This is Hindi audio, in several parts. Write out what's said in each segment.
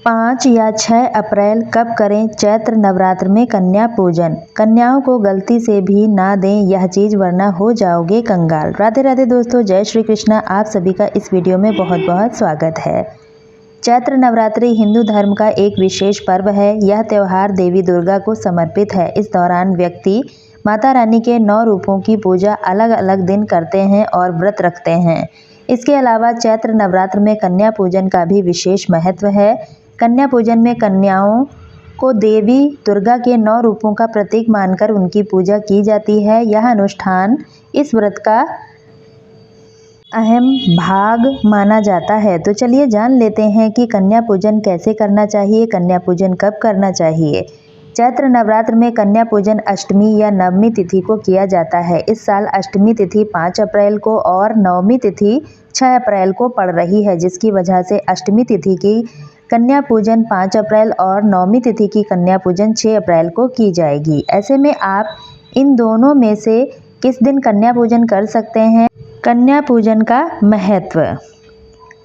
5 या 6 अप्रैल कब करें चैत्र नवरात्र में कन्या पूजन। कन्याओं को गलती से भी ना दें यह चीज़ वरना हो जाओगे कंगाल। राधे राधे दोस्तों, जय श्री कृष्णा। आप सभी का इस वीडियो में बहुत बहुत स्वागत है। चैत्र नवरात्रि हिंदू धर्म का एक विशेष पर्व है। यह त्यौहार देवी दुर्गा को समर्पित है। इस दौरान व्यक्ति माता रानी के 9 रूपों की पूजा अलग अलग दिन करते हैं और व्रत रखते हैं। इसके अलावा चैत्र नवरात्र में कन्या पूजन का भी विशेष महत्व है। कन्या पूजन में कन्याओं को देवी दुर्गा के 9 रूपों का प्रतीक मानकर उनकी पूजा की जाती है। यह अनुष्ठान इस व्रत का अहम भाग माना जाता है। तो चलिए जान लेते हैं कि कन्या पूजन कैसे करना चाहिए, कन्या पूजन कब करना चाहिए। चैत्र नवरात्र में कन्या पूजन अष्टमी या नवमी तिथि को किया जाता है। इस साल अष्टमी तिथि 5 अप्रैल को और नवमी तिथि 6 अप्रैल को पड़ रही है, जिसकी वजह से अष्टमी तिथि की कन्या पूजन 5 अप्रैल और नवमी तिथि की कन्या पूजन 6 अप्रैल को की जाएगी। ऐसे में आप इन दोनों में से किस दिन कन्या पूजन कर सकते हैं। कन्या पूजन का महत्व।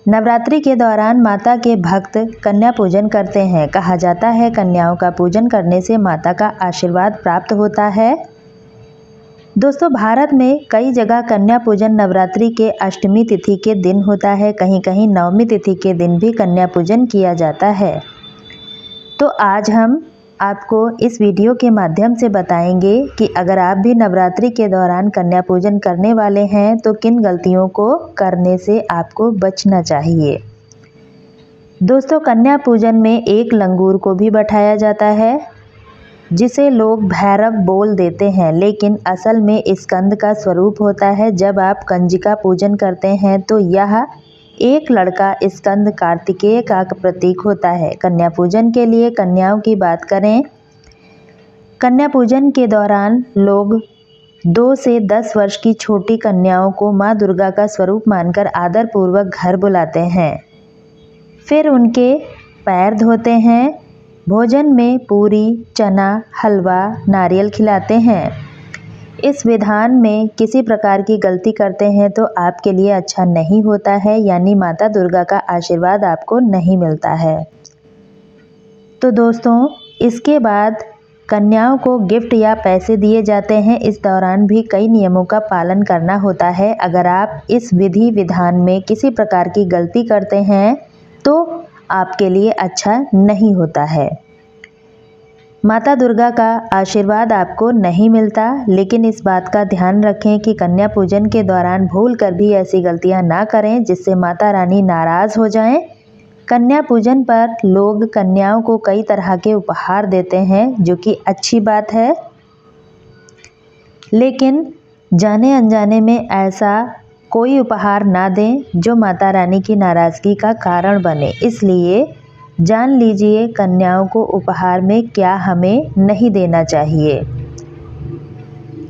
नवरात्रि के दौरान माता के भक्त कन्या पूजन करते हैं। कहा जाता है कन्याओं का पूजन करने से माता का आशीर्वाद प्राप्त होता है। दोस्तों, भारत में कई जगह कन्या पूजन नवरात्रि के अष्टमी तिथि के दिन होता है। कहीं कहीं नवमी तिथि के दिन भी कन्या पूजन किया जाता है। तो आज हम आपको इस वीडियो के माध्यम से बताएंगे कि अगर आप भी नवरात्रि के दौरान कन्या पूजन करने वाले हैं तो किन गलतियों को करने से आपको बचना चाहिए। दोस्तों, कन्या पूजन में एक लंगूर को भी बैठाया जाता है, जिसे लोग भैरव बोल देते हैं, लेकिन असल में स्कंद का स्वरूप होता है। जब आप कंजिका पूजन करते हैं तो यह एक लड़का स्कंद कार्तिकेय का प्रतीक होता है। कन्या पूजन के लिए कन्याओं की बात करें। कन्या पूजन के दौरान लोग 2 से 10 वर्ष की छोटी कन्याओं को माँ दुर्गा का स्वरूप मानकर आदरपूर्वक घर बुलाते हैं। फिर उनके पैर धोते हैं। भोजन में पूरी, चना, हलवा, नारियल खिलाते हैं। इस विधान में किसी प्रकार की गलती करते हैं तो आपके लिए अच्छा नहीं होता है, यानी माता दुर्गा का आशीर्वाद आपको नहीं मिलता है। तो दोस्तों, इसके बाद कन्याओं को गिफ्ट या पैसे दिए जाते हैं। इस दौरान भी कई नियमों का पालन करना होता है। अगर आप इस विधि विधान में किसी प्रकार की गलती करते हैं तो आपके लिए अच्छा नहीं होता है। माता दुर्गा का आशीर्वाद आपको नहीं मिलता। लेकिन इस बात का ध्यान रखें कि कन्या पूजन के दौरान भूल कर भी ऐसी गलतियां ना करें जिससे माता रानी नाराज हो जाएं। कन्या पूजन पर लोग कन्याओं को कई तरह के उपहार देते हैं, जो कि अच्छी बात है, लेकिन जाने अनजाने में ऐसा कोई उपहार ना दें जो माता रानी की नाराज़गी का कारण बने। इसलिए जान लीजिए कन्याओं को उपहार में क्या हमें नहीं देना चाहिए।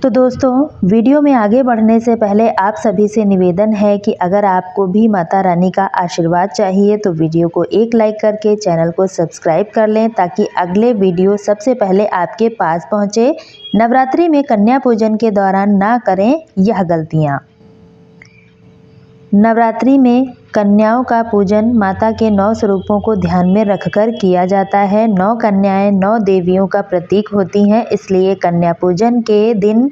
तो दोस्तों, वीडियो में आगे बढ़ने से पहले आप सभी से निवेदन है कि अगर आपको भी माता रानी का आशीर्वाद चाहिए तो वीडियो को एक लाइक करके चैनल को सब्सक्राइब कर लें, ताकि अगले वीडियो सबसे पहले आपके पास पहुंचे। नवरात्रि में कन्या पूजन के दौरान ना करें यह गलतियां। नवरात्रि में कन्याओं का पूजन माता के 9 स्वरूपों को ध्यान में रखकर किया जाता है। 9 कन्याएं 9 देवियों का प्रतीक होती हैं, इसलिए कन्या पूजन के दिन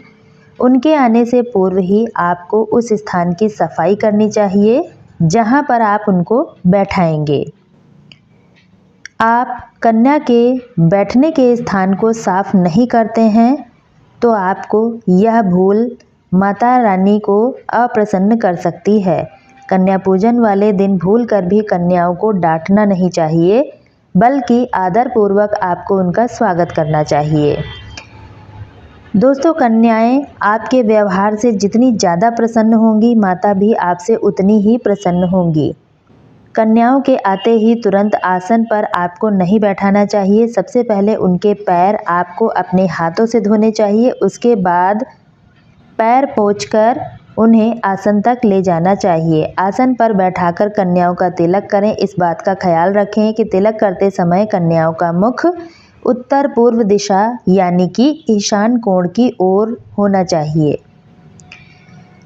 उनके आने से पूर्व ही आपको उस स्थान की सफाई करनी चाहिए जहां पर आप उनको बैठाएंगे। आप कन्या के बैठने के स्थान को साफ नहीं करते हैं तो आपको यह भूल माता रानी को अप्रसन्न कर सकती है। कन्या पूजन वाले दिन भूलकर भी कन्याओं को डांटना नहीं चाहिए, बल्कि आदरपूर्वक आपको उनका स्वागत करना चाहिए। दोस्तों, कन्याएं आपके व्यवहार से जितनी ज़्यादा प्रसन्न होंगी, माता भी आपसे उतनी ही प्रसन्न होंगी। कन्याओं के आते ही तुरंत आसन पर आपको नहीं बैठाना चाहिए। सबसे पहले उनके पैर आपको अपने हाथों से धोने चाहिए। उसके बाद पैर पोंछकर उन्हें आसन तक ले जाना चाहिए। आसन पर बैठाकर कन्याओं का तिलक करें। इस बात का ख्याल रखें कि तिलक करते समय कन्याओं का मुख उत्तर पूर्व दिशा यानी कि ईशान कोण की ओर होना चाहिए।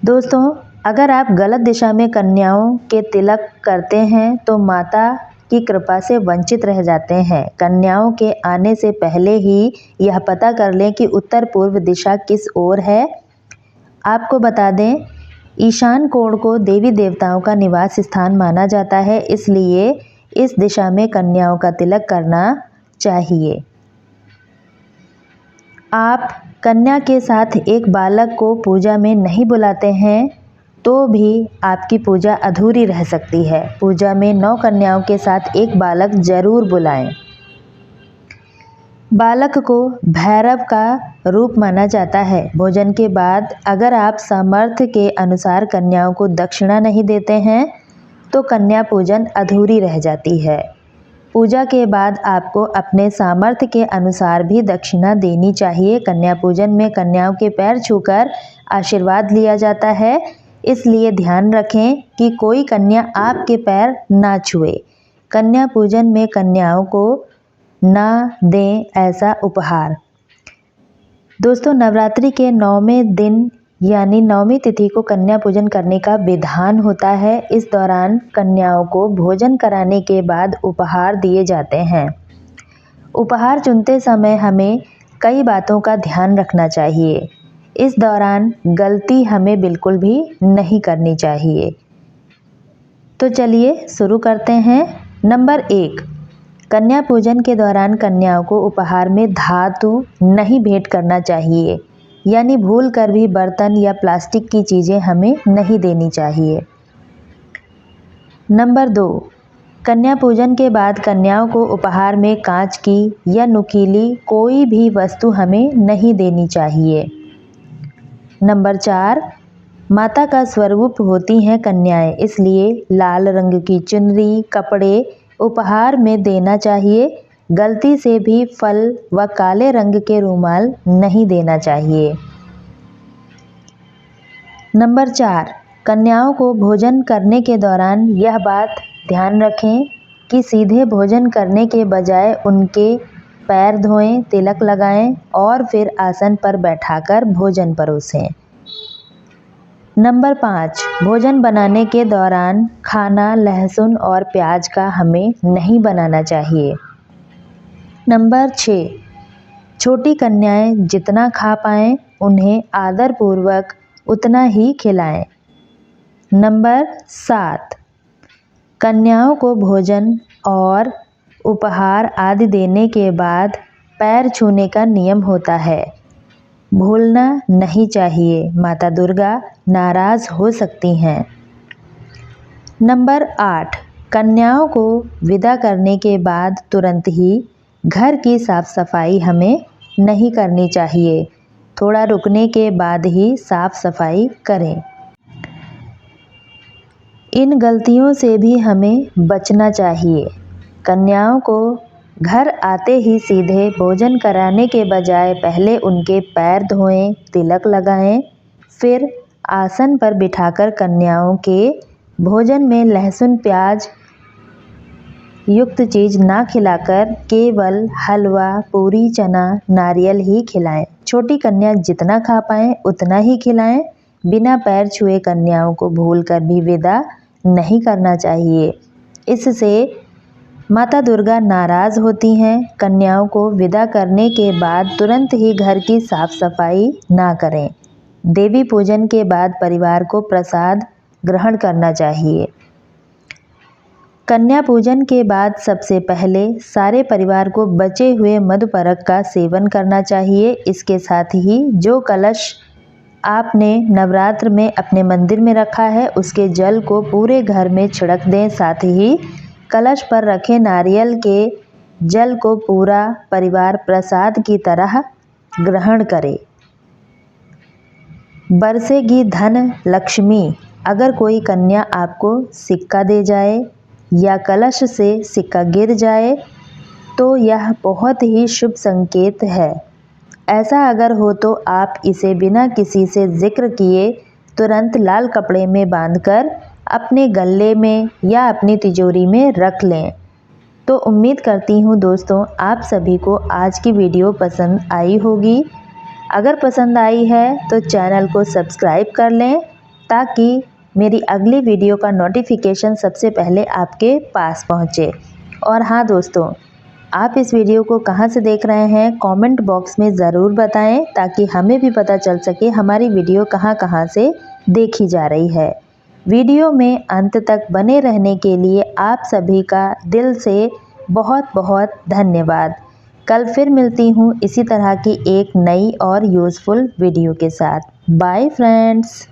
दोस्तों, अगर आप गलत दिशा में कन्याओं के तिलक करते हैं तो माता की कृपा से वंचित रह जाते हैं। कन्याओं के आने से पहले ही यह पता कर लें कि उत्तर पूर्व दिशा किस ओर है। आपको बता दें, ईशान कोण को देवी देवताओं का निवास स्थान माना जाता है, इसलिए इस दिशा में कन्याओं का तिलक करना चाहिए। आप कन्या के साथ एक बालक को पूजा में नहीं बुलाते हैं तो भी आपकी पूजा अधूरी रह सकती है। पूजा में 9 कन्याओं के साथ एक बालक जरूर बुलाएं। बालक को भैरव का रूप माना जाता है। भोजन के बाद अगर आप सामर्थ्य के अनुसार कन्याओं को दक्षिणा नहीं देते हैं तो कन्या पूजन अधूरी रह जाती है। पूजा के बाद आपको अपने सामर्थ्य के अनुसार भी दक्षिणा देनी चाहिए। कन्या पूजन में कन्याओं के पैर छूकर आशीर्वाद लिया जाता है, इसलिए ध्यान रखें कि कोई कन्या आपके पैर ना छुए। कन्या पूजन में कन्याओं को ना दें ऐसा उपहार। दोस्तों, नवरात्रि के 9वें दिन यानी 9वीं तिथि को कन्या पूजन करने का विधान होता है। इस दौरान कन्याओं को भोजन कराने के बाद उपहार दिए जाते हैं। उपहार चुनते समय हमें कई बातों का ध्यान रखना चाहिए। इस दौरान गलती हमें बिल्कुल भी नहीं करनी चाहिए। तो चलिए शुरू करते हैं। नंबर 1, कन्या पूजन के दौरान कन्याओं को उपहार में धातु नहीं भेंट करना चाहिए, यानी भूल कर भी बर्तन या प्लास्टिक की चीज़ें हमें नहीं देनी चाहिए। नंबर 2, कन्या पूजन के बाद कन्याओं को उपहार में कांच की या नुकीली कोई भी वस्तु हमें नहीं देनी चाहिए। नंबर 4, माता का स्वरूप होती हैं कन्याएं, इसलिए लाल रंग की चुनरी, कपड़े उपहार में देना चाहिए। गलती से भी फल व काले रंग के रुमाल नहीं देना चाहिए। नंबर 4, कन्याओं को भोजन करने के दौरान यह बात ध्यान रखें कि सीधे भोजन करने के बजाय उनके पैर धोएं, तिलक लगाएं और फिर आसन पर बैठाकर भोजन परोसें। नंबर 5, भोजन बनाने के दौरान खाना लहसुन और प्याज का हमें नहीं बनाना चाहिए। नंबर 6, छोटी कन्याएं जितना खा पाएं उन्हें आदरपूर्वक उतना ही खिलाएं। नंबर 7, कन्याओं को भोजन और उपहार आदि देने के बाद पैर छूने का नियम होता है, भूलना नहीं चाहिए, माता दुर्गा नाराज हो सकती हैं। नंबर 8, कन्याओं को विदा करने के बाद तुरंत ही घर की साफ सफाई हमें नहीं करनी चाहिए, थोड़ा रुकने के बाद ही साफ सफाई करें। इन गलतियों से भी हमें बचना चाहिए। कन्याओं को घर आते ही सीधे भोजन कराने के बजाय पहले उनके पैर धोएं, तिलक लगाएं, फिर आसन पर बिठाकर कन्याओं के भोजन में लहसुन प्याज युक्त चीज़ ना खिलाकर केवल हलवा, पूरी, चना, नारियल ही खिलाएं। छोटी कन्या जितना खा पाएं उतना ही खिलाएं। बिना पैर छुए कन्याओं को भूलकर भी विदा नहीं करना चाहिए, इससे माता दुर्गा नाराज़ होती हैं। कन्याओं को विदा करने के बाद तुरंत ही घर की साफ सफाई ना करें। देवी पूजन के बाद परिवार को प्रसाद ग्रहण करना चाहिए। कन्या पूजन के बाद सबसे पहले सारे परिवार को बचे हुए मधुपरक का सेवन करना चाहिए। इसके साथ ही जो कलश आपने नवरात्र में अपने मंदिर में रखा है उसके जल को पूरे घर में छिड़क दें। साथ ही कलश पर रखे नारियल के जल को पूरा परिवार प्रसाद की तरह ग्रहण करे। बरसेगी धन लक्ष्मी। अगर कोई कन्या आपको सिक्का दे जाए या कलश से सिक्का गिर जाए तो यह बहुत ही शुभ संकेत है। ऐसा अगर हो तो आप इसे बिना किसी से जिक्र किए तुरंत लाल कपड़े में बांधकर अपने गले में या अपनी तिजोरी में रख लें। तो उम्मीद करती हूँ दोस्तों आप सभी को आज की वीडियो पसंद आई होगी। अगर पसंद आई है तो चैनल को सब्सक्राइब कर लें ताकि मेरी अगली वीडियो का नोटिफिकेशन सबसे पहले आपके पास पहुँचे। और हाँ दोस्तों, आप इस वीडियो को कहाँ से देख रहे हैं कमेंट बॉक्स में ज़रूर बताएं, ताकि हमें भी पता चल सके हमारी वीडियो कहाँ कहाँ से देखी जा रही है। वीडियो में अंत तक बने रहने के लिए आप सभी का दिल से बहुत बहुत धन्यवाद। कल फिर मिलती हूँ इसी तरह की एक नई और यूज़फुल वीडियो के साथ। Bye friends.